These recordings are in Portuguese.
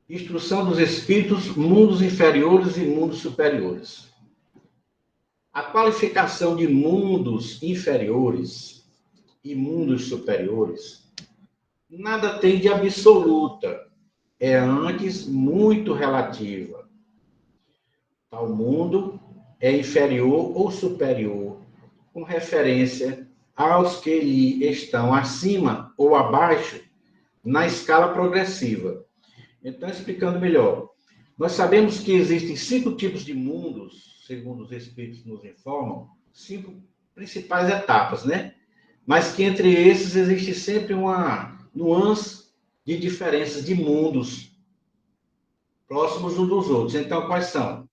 Instrução dos espíritos, mundos inferiores e mundos superiores. A qualificação de mundos inferiores e mundos superiores nada tem de absoluta, é antes muito relativa. Tal mundo é inferior ou superior, com referência aos que lhe estão acima ou abaixo na escala progressiva. Então, explicando melhor, nós sabemos que existem 5 tipos de mundos, segundo os espíritos nos informam, 5 principais etapas, né? Mas que entre esses existe sempre uma nuance de diferenças de mundos próximos uns dos outros. Então, quais são?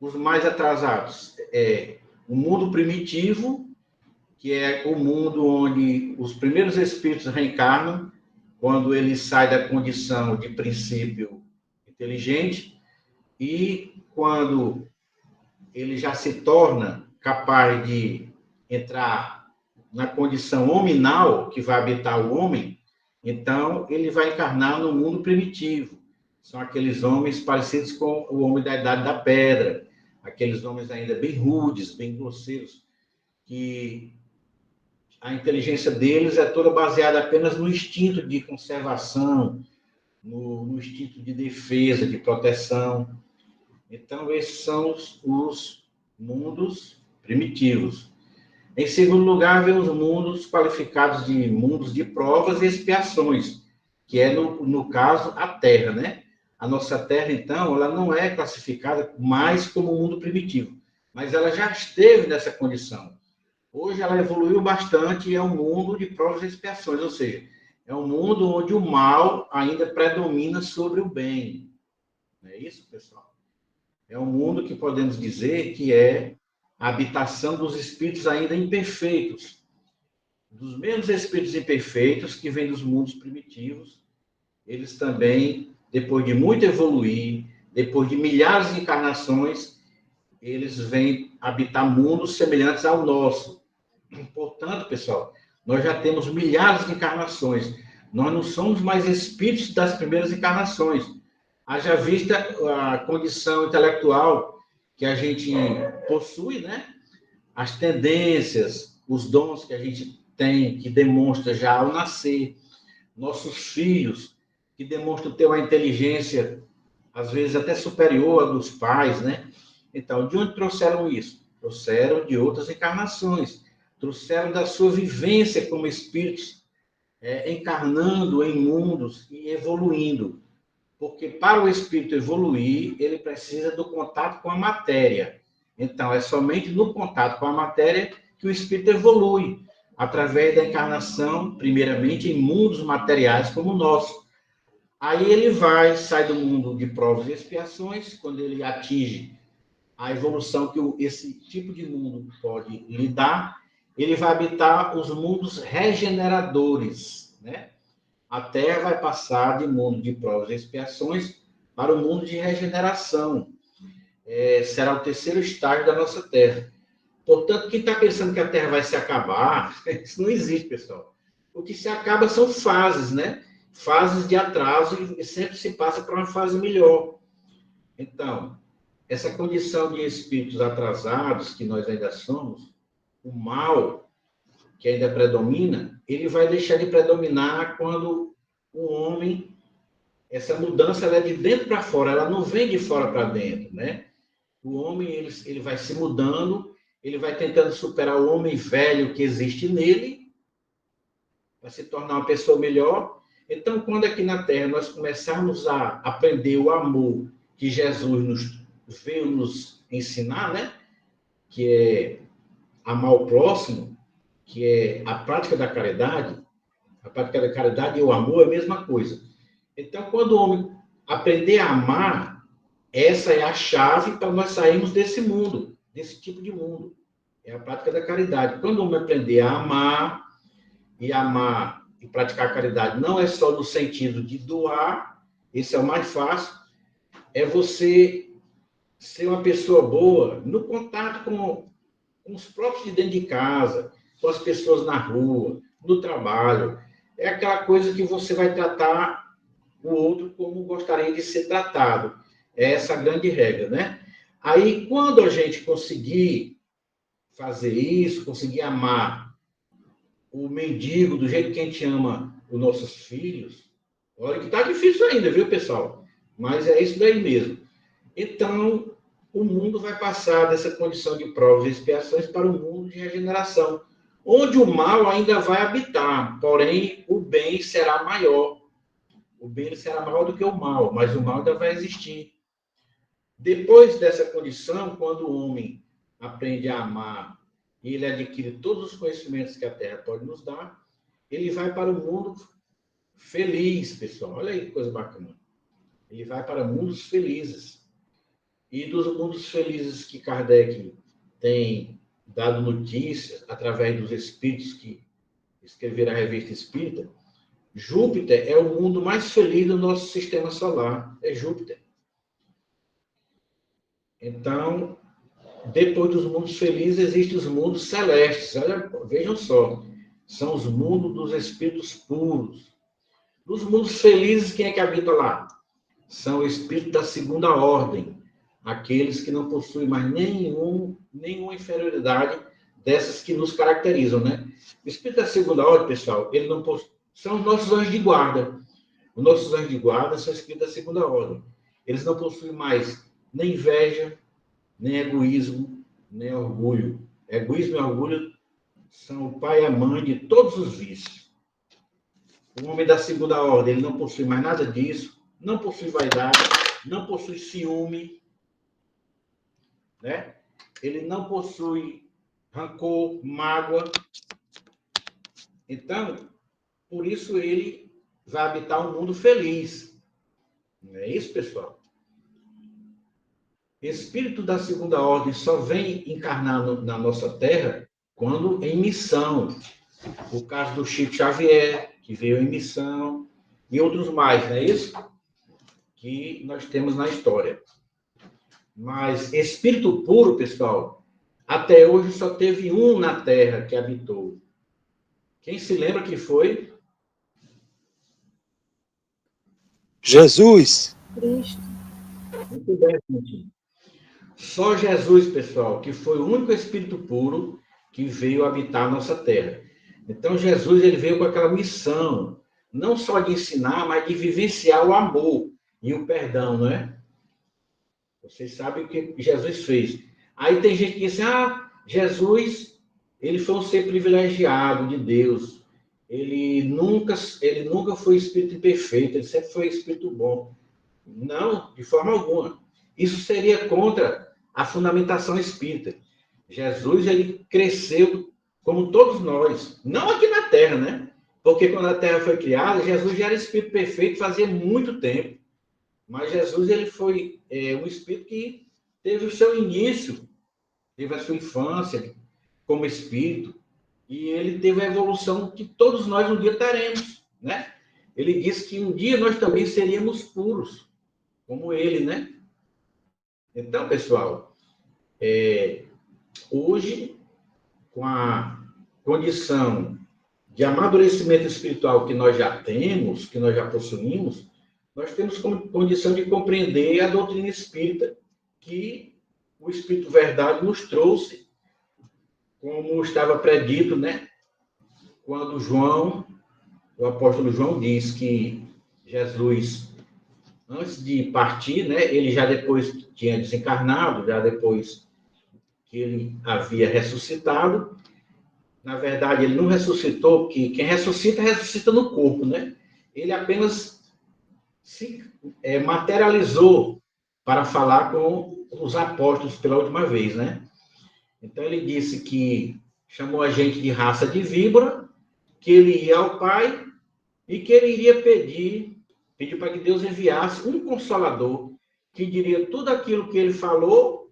Os mais atrasados é o mundo primitivo, que é o mundo onde os primeiros espíritos reencarnam, quando ele sai da condição de princípio inteligente e quando ele já se torna capaz de entrar na condição hominal, que vai habitar o homem, então ele vai encarnar no mundo primitivo. São aqueles homens parecidos com o homem da Idade da Pedra, aqueles homens ainda bem rudes, bem grosseiros, que a inteligência deles é toda baseada apenas no instinto de conservação, no instinto de defesa, de proteção. Então, esses são os mundos primitivos. Em segundo lugar, vem os mundos qualificados de mundos de provas e expiações, que é, no caso, a Terra, né? A nossa Terra, então, ela não é classificada mais como mundo primitivo, mas ela já esteve nessa condição. Hoje ela evoluiu bastante e é um mundo de provas e expiações, ou seja, é um mundo onde o mal ainda predomina sobre o bem. Não é isso, pessoal? É um mundo que podemos dizer que é a habitação dos espíritos ainda imperfeitos, dos mesmos espíritos imperfeitos que vêm dos mundos primitivos. Eles também, depois de muito evoluir, depois de milhares de encarnações, eles vêm habitar mundos semelhantes ao nosso. Portanto, pessoal, nós já temos milhares de encarnações. Nós não somos mais espíritos das primeiras encarnações. Haja vista a condição intelectual que a gente possui, né? As tendências, os dons que a gente tem, que demonstra já ao nascer. Nossos filhos, que demonstram ter uma inteligência, às vezes até superior à dos pais, né? Então, de onde trouxeram isso? Trouxeram de outras encarnações. Trouxeram da sua vivência como espíritos, encarnando em mundos e evoluindo. Porque para o espírito evoluir, ele precisa do contato com a matéria. Então, é somente no contato com a matéria que o espírito evolui, através da encarnação, primeiramente, em mundos materiais como o nosso. Aí ele sai do mundo de provas e expiações, quando ele atinge a evolução que esse tipo de mundo pode lhe dar, ele vai habitar os mundos regeneradores, né? A Terra vai passar de mundo de provas e expiações para o mundo de regeneração. Será o terceiro estágio da nossa Terra. Portanto, quem está pensando que a Terra vai se acabar, isso não existe, pessoal. O que se acaba são fases, né? Fases de atraso e sempre se passa para uma fase melhor. Então, essa condição de espíritos atrasados que nós ainda somos, o mal que ainda predomina, ele vai deixar de predominar quando o homem, essa mudança ela é de dentro para fora, ela não vem de fora para dentro, né? O homem ele vai se mudando, ele vai tentando superar o homem velho que existe nele, para se tornar uma pessoa melhor. Então, quando aqui na Terra nós começarmos a aprender o amor que Jesus veio nos ensinar, né? Que é amar o próximo, que é a prática da caridade, a prática da caridade e o amor é a mesma coisa. Então, quando o homem aprender a amar, essa é a chave para nós sairmos desse mundo, desse tipo de mundo. É a prática da caridade. Quando o homem aprender a amar e praticar a caridade, não é só no sentido de doar, esse é o mais fácil, é você ser uma pessoa boa no contato com os próprios de dentro de casa, com as pessoas na rua, no trabalho. É aquela coisa que você vai tratar o outro como gostaria de ser tratado. É essa a grande regra, né? Aí, quando a gente conseguir fazer isso, conseguir amar o mendigo do jeito que a gente ama os nossos filhos, olha que tá difícil ainda, viu, pessoal? Mas é isso daí mesmo. Então, o mundo vai passar dessa condição de provas e expiações para um mundo de regeneração, onde o mal ainda vai habitar, porém o bem será maior. O bem será maior do que o mal, mas o mal ainda vai existir. Depois dessa condição, quando o homem aprende a amar e ele adquire todos os conhecimentos que a Terra pode nos dar, ele vai para o mundo feliz, pessoal. Olha aí que coisa bacana. Ele vai para mundos felizes. E dos mundos felizes que Kardec tem dado notícias através dos espíritos que escreveram a Revista Espírita, Júpiter é o mundo mais feliz do nosso sistema solar. É Júpiter. Então, depois dos mundos felizes, existem os mundos celestes. Olha, vejam só. São os mundos dos espíritos puros. Nos mundos felizes, quem é que habita lá? São os espíritos da segunda ordem. Aqueles que não possuem mais nenhuma inferioridade dessas que nos caracterizam, né? O espírito da segunda ordem, pessoal, ele não possui, são os nossos anjos de guarda. Os nossos anjos de guarda são espíritos da segunda ordem. Eles não possuem mais nem inveja, nem egoísmo, nem orgulho. Egoísmo e orgulho são o pai e a mãe de todos os vícios. O homem da segunda ordem, ele não possui mais nada disso, não possui vaidade, não possui ciúme, né? Ele não possui rancor, mágoa. Então, por isso ele vai habitar um mundo feliz. Não é isso, pessoal? Espírito da segunda ordem só vem encarnar na nossa Terra quando em missão. O caso do Chico Xavier, que veio em missão, e outros mais, não é isso? Que nós temos na história. Mas espírito puro, pessoal, até hoje só teve um na Terra que habitou. Quem se lembra que foi? Jesus. Cristo. Muito bem, Fontinho. Só Jesus, pessoal, que foi o único espírito puro que veio habitar a nossa terra. Então, Jesus ele veio com aquela missão, não só de ensinar, mas de vivenciar o amor e o perdão, não é? Vocês sabem o que Jesus fez. Aí tem gente que diz assim, Jesus, ele foi um ser privilegiado de Deus. Ele nunca foi espírito imperfeito, ele sempre foi espírito bom. Não, de forma alguma. Isso seria contra a fundamentação espírita. Jesus, ele cresceu como todos nós, não aqui na Terra, né? Porque quando a Terra foi criada, Jesus já era espírito perfeito fazia muito tempo. Mas Jesus, ele foi um espírito que teve o seu início, teve a sua infância como espírito, e ele teve a evolução que todos nós um dia teremos, né? Ele disse que um dia nós também seríamos puros, como ele, né? Então, pessoal, hoje, com a condição de amadurecimento espiritual que nós já temos, que nós já possuímos, nós temos condição de compreender a doutrina espírita que o Espírito Verdade nos trouxe, como estava predito, né? Quando o apóstolo João diz que Jesus, antes de partir, né, ele já depois tinha desencarnado, já depois que ele havia ressuscitado. Na verdade, ele não ressuscitou, porque quem ressuscita, ressuscita no corpo, né? Ele apenas se materializou para falar com os apóstolos pela última vez, né? Então, ele disse que chamou a gente de raça de víbora, que ele ia ao Pai e que ele iria pediu para que Deus enviasse um consolador que diria tudo aquilo que ele falou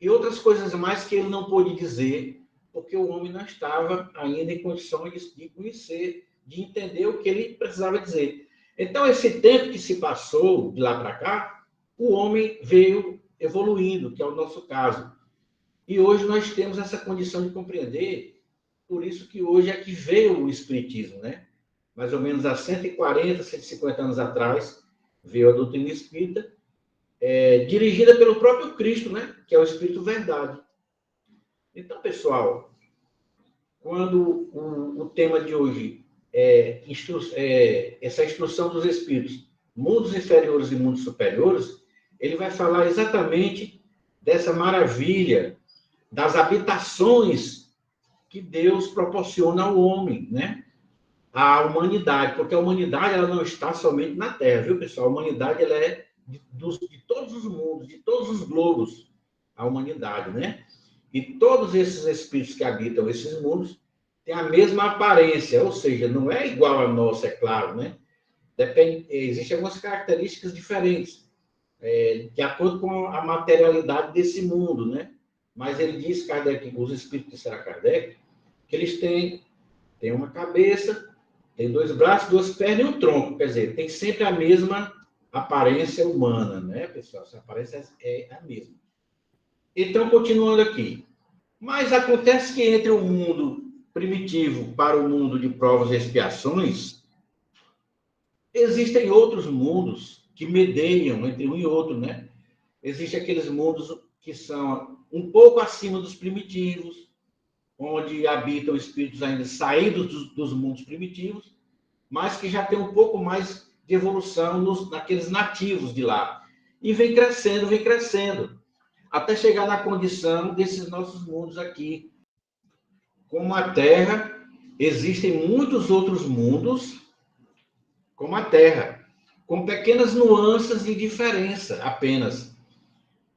e outras coisas mais que ele não pôde dizer, porque o homem não estava ainda em condições de conhecer, de entender o que ele precisava dizer. Então, esse tempo que se passou de lá para cá, o homem veio evoluindo, que é o nosso caso. E hoje nós temos essa condição de compreender, por isso que hoje é que veio o Espiritismo, né? mais ou menos há 140, 150 anos atrás, veio a doutrina espírita, dirigida pelo próprio Cristo, né? Que é o Espírito Verdade. Então, pessoal, quando o tema de hoje essa instrução dos espíritos, mundos inferiores e mundos superiores, ele vai falar exatamente dessa maravilha das habitações que Deus proporciona ao homem, né? À humanidade, porque a humanidade ela não está somente na Terra, viu, pessoal? A humanidade ela é de todos os mundos, de todos os globos, a humanidade, né? E todos esses espíritos que habitam esses mundos têm a mesma aparência, ou seja, não é igual a nossa, é claro, né? Existem algumas características diferentes, de acordo com a materialidade desse mundo, né? Mas ele diz, Kardec, os espíritos disseram a Kardec, que eles têm uma cabeça, tem 2 braços, 2 pernas e um tronco, quer dizer, tem sempre a mesma aparência humana, né, pessoal? Essa aparência é a mesma. Então, continuando aqui. Mas acontece que entre o mundo primitivo para o mundo de provas e expiações, existem outros mundos que medeiam entre um e outro, né? Existem aqueles mundos que são um pouco acima dos primitivos, onde habitam espíritos ainda saídos dos mundos primitivos, mas que já tem um pouco mais de evolução naqueles nativos de lá. E vem crescendo, até chegar na condição desses nossos mundos aqui. Como a Terra, existem muitos outros mundos, como a Terra, com pequenas nuances de diferença apenas,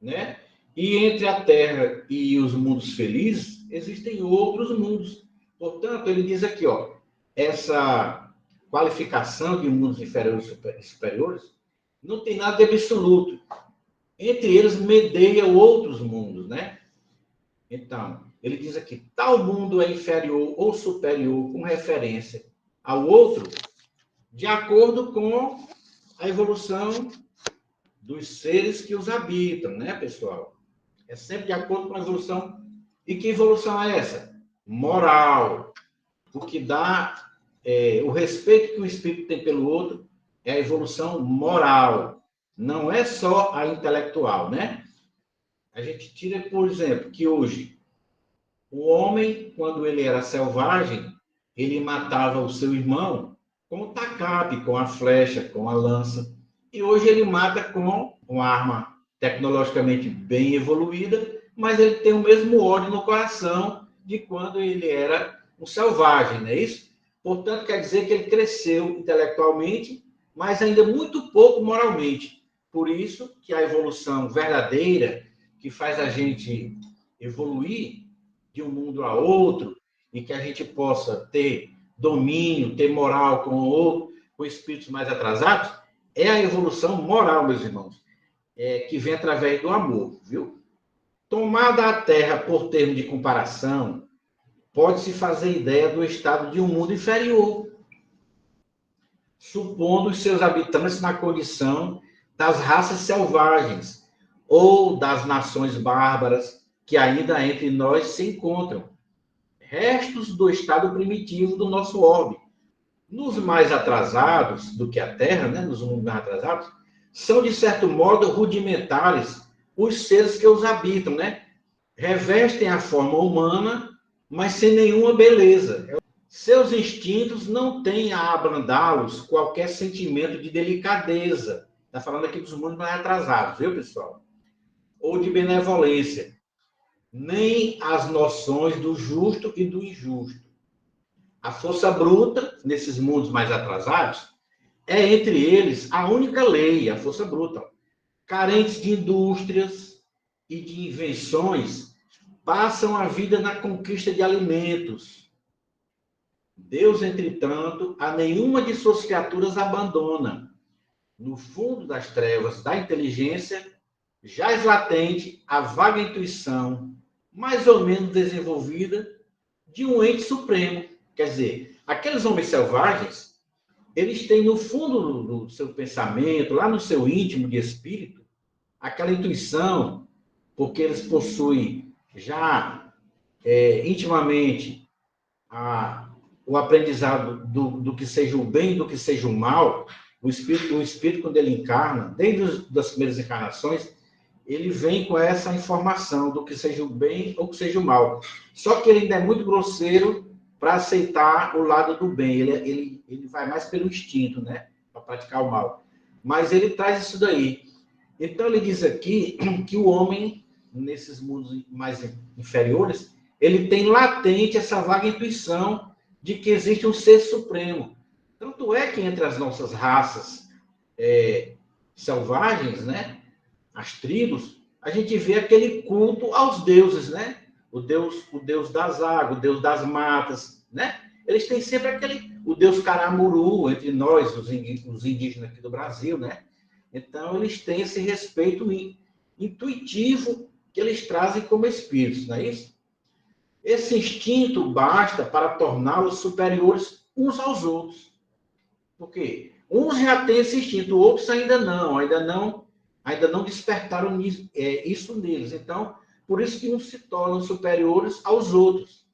né? E entre a Terra e os mundos felizes, existem outros mundos. Portanto, ele diz aqui, ó, essa qualificação de mundos inferiores e superiores não tem nada de absoluto. Entre eles, medeia outros mundos, né? Então, ele diz aqui, tal mundo é inferior ou superior com referência ao outro, de acordo com a evolução dos seres que os habitam, né, pessoal? É sempre de acordo com a evolução. E que evolução é essa? Moral. O que dá o respeito que o espírito tem pelo outro é a evolução moral. Não é só a intelectual, né? A gente tira, por exemplo, que hoje o homem, quando ele era selvagem, ele matava o seu irmão com o tacape, com a flecha, com a lança. E hoje ele mata com uma arma tecnologicamente bem evoluída, mas ele tem o mesmo ódio no coração de quando ele era um selvagem, não é isso? Portanto, quer dizer que ele cresceu intelectualmente, mas ainda muito pouco moralmente. Por isso que a evolução verdadeira, que faz a gente evoluir de um mundo a outro, e que a gente possa ter domínio, ter moral com espíritos mais atrasados, é a evolução moral, meus irmãos, que vem através do amor, viu? Tomada a Terra por termo de comparação, pode-se fazer ideia do estado de um mundo inferior, supondo os seus habitantes na condição das raças selvagens ou das nações bárbaras que ainda entre nós se encontram, restos do estado primitivo do nosso orbe. Nos mais atrasados do que a Terra, né, nos mundos mais atrasados, são, de certo modo, rudimentares os seres que os habitam, né? Revestem a forma humana, mas sem nenhuma beleza. Seus instintos não têm a abrandá-los qualquer sentimento de delicadeza. Está falando aqui dos mundos mais atrasados, viu, pessoal? Ou de benevolência. Nem as noções do justo e do injusto. A força bruta, nesses mundos mais atrasados, é entre eles a única lei, a força bruta. Carentes de indústrias e de invenções, passam a vida na conquista de alimentos. Deus, entretanto, a nenhuma de suas criaturas abandona. No fundo das trevas da inteligência, jaz latente a vaga intuição, mais ou menos desenvolvida, de um ente supremo. Quer dizer, aqueles homens selvagens, eles têm no fundo do seu pensamento, lá no seu íntimo de espírito, aquela intuição, porque eles possuem já intimamente o aprendizado do que seja o bem e do que seja o mal, o espírito, quando ele encarna, desde das primeiras encarnações, ele vem com essa informação do que seja o bem ou que seja o mal. Só que ele ainda é muito grosseiro para aceitar o lado do bem. Ele vai mais pelo instinto, né? Para praticar o mal. Mas ele traz isso daí. Então, ele diz aqui que o homem, nesses mundos mais inferiores, ele tem latente essa vaga intuição de que existe um ser supremo. Tanto é que entre as nossas raças selvagens, né? As tribos, a gente vê aquele culto aos deuses, né? O Deus das águas, o Deus das matas, né? Eles têm sempre o Deus Caramuru entre nós, os indígenas aqui do Brasil, né? Então, eles têm esse respeito intuitivo que eles trazem como espíritos, não é isso? Esse instinto basta para torná-los superiores uns aos outros. Por quê? Uns já têm esse instinto, outros ainda não despertaram isso neles. Então, por isso que uns se tornam superiores aos outros.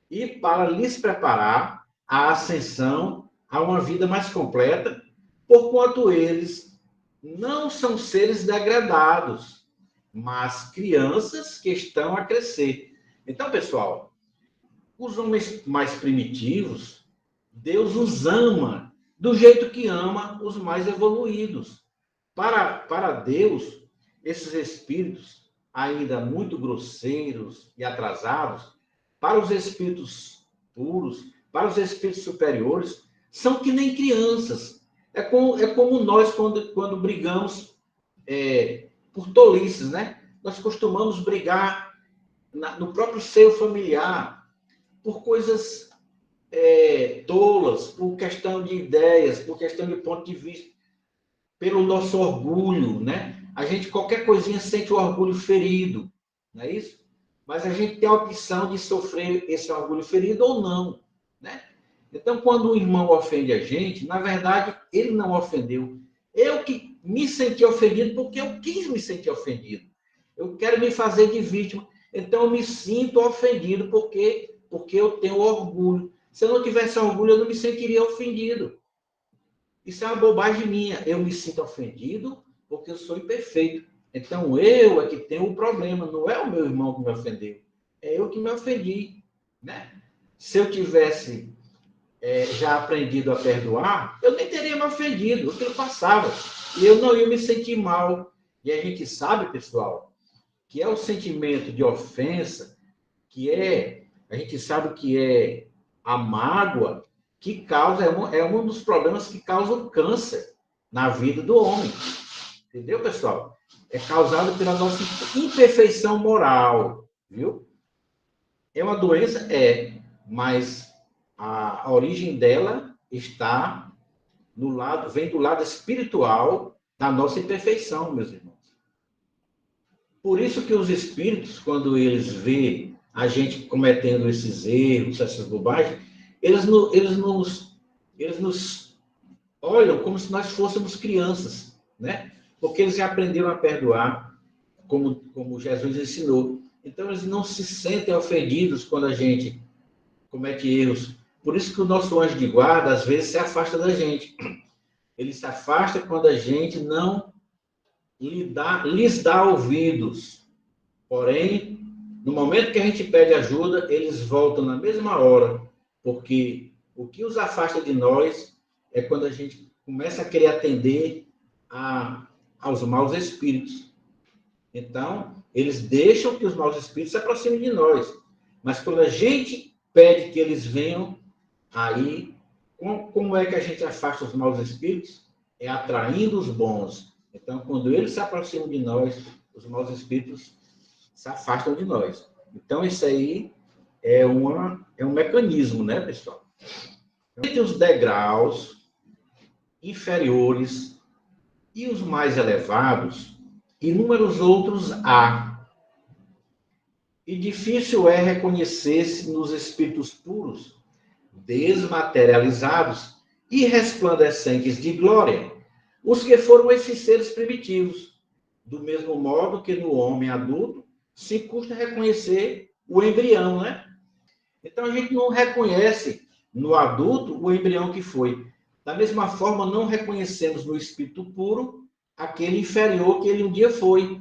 E para lhes preparar a ascensão a uma vida mais completa, porquanto eles não são seres degradados, mas crianças que estão a crescer. Então, pessoal, os homens mais primitivos, Deus os ama do jeito que ama os mais evoluídos. Para Deus, esses espíritos, ainda muito grosseiros e atrasados, para os espíritos puros, para os espíritos superiores, são que nem crianças. É como nós, quando brigamos por tolices, né? Nós costumamos brigar no próprio seio familiar, por coisas tolas, por questão de ideias, por questão de ponto de vista, pelo nosso orgulho, né? A gente, qualquer coisinha, sente o orgulho ferido, não é isso? Mas a gente tem a opção de sofrer esse orgulho ferido ou não, né? Então, quando o irmão ofende a gente, na verdade, ele não ofendeu. Eu que me senti ofendido porque eu quis me sentir ofendido. Eu quero me fazer de vítima. Então, eu me sinto ofendido porque eu tenho orgulho. Se eu não tivesse orgulho, eu não me sentiria ofendido. Isso é uma bobagem minha. Eu me sinto ofendido porque eu sou imperfeito. Então, eu é que tenho o problema. Não é o meu irmão que me ofendeu. É eu que me ofendi, né? Se eu tivesse já aprendido a perdoar, eu nem teria me ofendido. Aquilo passava. E eu não ia me sentir mal. E a gente sabe, pessoal, que é o sentimento de ofensa, a gente sabe que é a mágoa que causa, é um dos problemas que causa o câncer na vida do homem. Entendeu, pessoal? É causado pela nossa imperfeição moral, viu? É uma doença? Mas a origem dela vem do lado espiritual da nossa imperfeição, meus irmãos. Por isso que os espíritos, quando eles vê a gente cometendo esses erros, essas bobagens, eles nos olham como se nós fôssemos crianças, né? Porque eles já aprenderam a perdoar, como Jesus ensinou. Então, eles não se sentem ofendidos quando a gente comete erros. Por isso que o nosso anjo de guarda, às vezes, se afasta da gente. Ele se afasta quando a gente não lhes dá ouvidos. Porém, no momento que a gente pede ajuda, eles voltam na mesma hora, porque o que os afasta de nós é quando a gente começa a querer atender aos maus espíritos. Então, eles deixam que os maus espíritos se aproximem de nós. Mas quando a gente pede que eles venham, aí, como é que a gente afasta os maus espíritos? É atraindo os bons. Então, quando eles se aproximam de nós, os maus espíritos se afastam de nós. Então, isso aí é um mecanismo, né, pessoal? Entre os degraus inferiores e os mais elevados, inúmeros outros há. E difícil é reconhecer-se nos espíritos puros, desmaterializados e resplandecentes de glória, os que foram esses seres primitivos, do mesmo modo que no homem adulto se custa reconhecer o embrião, né? Então, a gente não reconhece no adulto o embrião que foi. Da mesma forma, não reconhecemos no espírito puro aquele inferior que ele um dia foi.